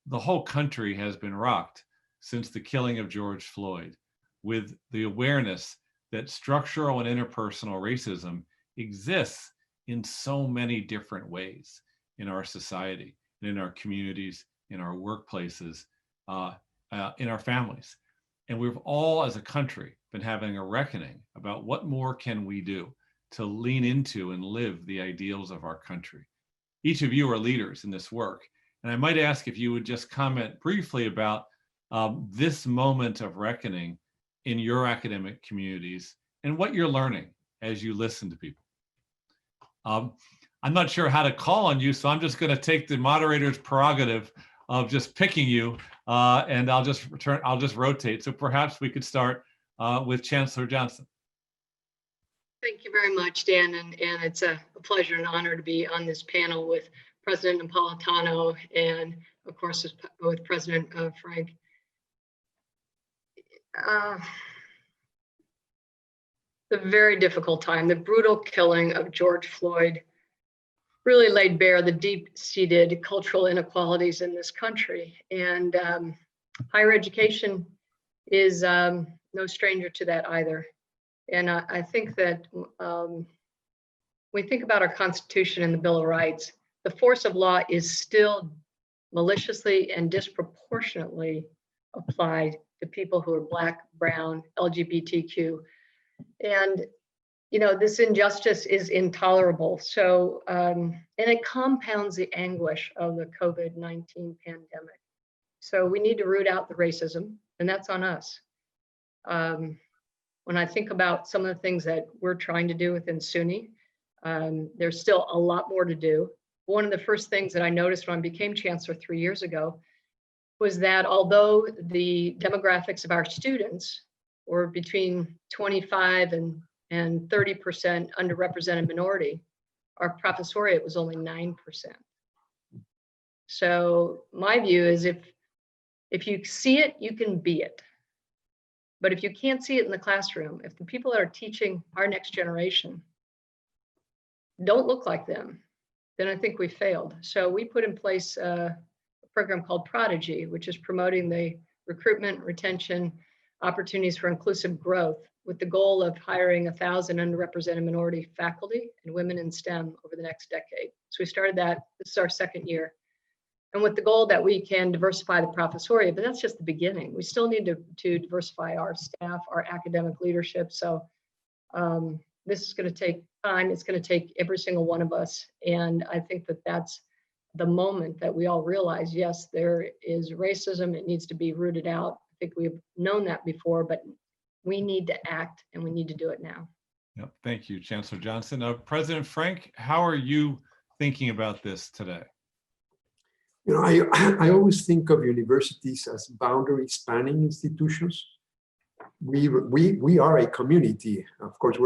the whole country has been rocked since the killing of George Floyd with the awareness that structural and interpersonal racism exists in so many different ways in our society, in our communities, in our workplaces, in our families. And we've all, as a country, been having a reckoning about what more can we do to lean into and live the ideals of our country. Each of you are leaders in this work. And I might ask if you would just comment briefly about this moment of reckoning in your academic communities and what you're learning as you listen to people. I'm not sure how to call on you, so I'm just going to take the moderator's prerogative of just picking you, and I'll just rotate. So perhaps we could start with Chancellor Johnson. Thank you very much, Dan, and it's a pleasure and honor to be on this panel with President Napolitano and, of course, with President Frank. The very difficult time, the brutal killing of George Floyd really laid bare the deep-seated cultural inequalities in this country. And higher education is no stranger to that either. And I think that when we think about our Constitution and the Bill of Rights, the force of law is still maliciously and disproportionately applied to people who are Black, Brown, LGBTQ. And you know, this injustice is intolerable. So, and it compounds the anguish of the COVID-19 pandemic. So we need to root out the racism, and that's on us. When I think about some of the things that we're trying to do within SUNY, there's still a lot more to do. One of the first things that I noticed when I became chancellor 3 years ago was that although the demographics of our students were between 25 and 30% underrepresented minority, our professoriate was only 9%. So my view is if you see it, you can be it. But if you can't see it in the classroom, if the people that are teaching our next generation don't look like them, then I think we failed. So we put in place a program called Prodigy, which is promoting the recruitment, retention, opportunities for inclusive growth with the goal of hiring 1,000 underrepresented minority faculty and women in STEM over the next decade. So we started that, this is our second year. And with the goal that we can diversify the professoriate, but that's just the beginning. We still need to diversify our staff, our academic leadership. So this is going to take time. It's going to take every single one of us. And I think that that's the moment that we all realize, yes, there is racism. It needs to be rooted out. I think we've known that before, but we need to act and we need to do it now. Yep. Thank you, Chancellor Johnson. President Frank, how are you thinking about this today? You know, I always think of universities as boundary spanning institutions. We are a community. Of course,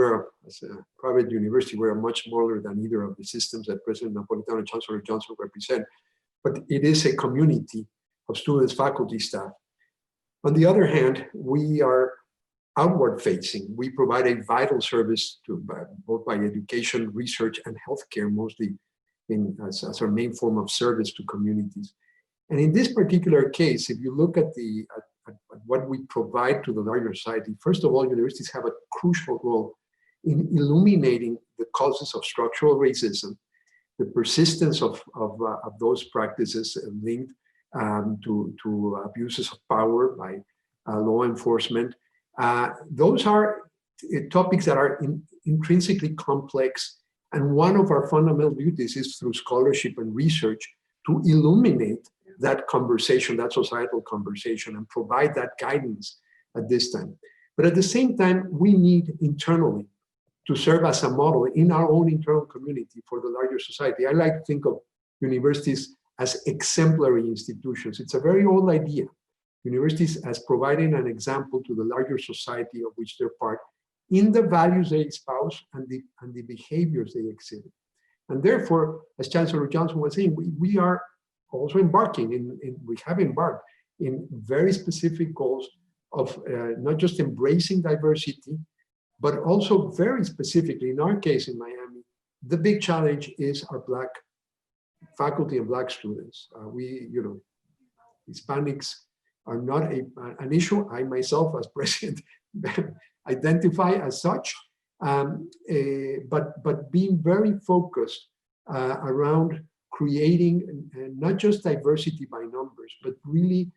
as a private university, we're much smaller than either of the systems that President Napolitano and Chancellor Johnson represent, but it is a community of students, faculty, staff. On the other hand, we are outward facing. We provide a vital service to both by education, research, and healthcare, mostly as our main form of service to communities. And in this particular case, if you look at what we provide to the larger society, first of all, universities have a crucial role in illuminating the causes of structural racism, the persistence of those practices linked to abuses of power by law enforcement. Those are topics that are intrinsically complex. And one of our fundamental duties is through scholarship and research to illuminate that conversation, that societal conversation, and provide that guidance at this time. But at the same time, we need internally to serve as a model in our own internal community for the larger society. I like to think of universities as exemplary institutions. It's a very old idea. Universities as providing an example to the larger society of which they're part in the values they espouse and the behaviors they exhibit. And therefore, as Chancellor Johnson was saying, we are also embarking we have embarked in very specific goals of not just embracing diversity, but also very specifically, in our case in Miami, the big challenge is our Black faculty and Black students. Hispanics are not an issue. I myself, as president, identify as such, but being very focused around creating not just diversity by numbers, but really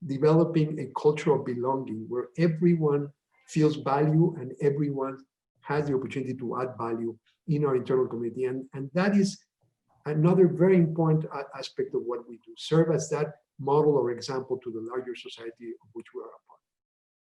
developing a culture of belonging where everyone feels value and everyone has the opportunity to add value in our internal community. And that is another very important aspect of what we do, serve as that model or example to the larger society of which we are a part.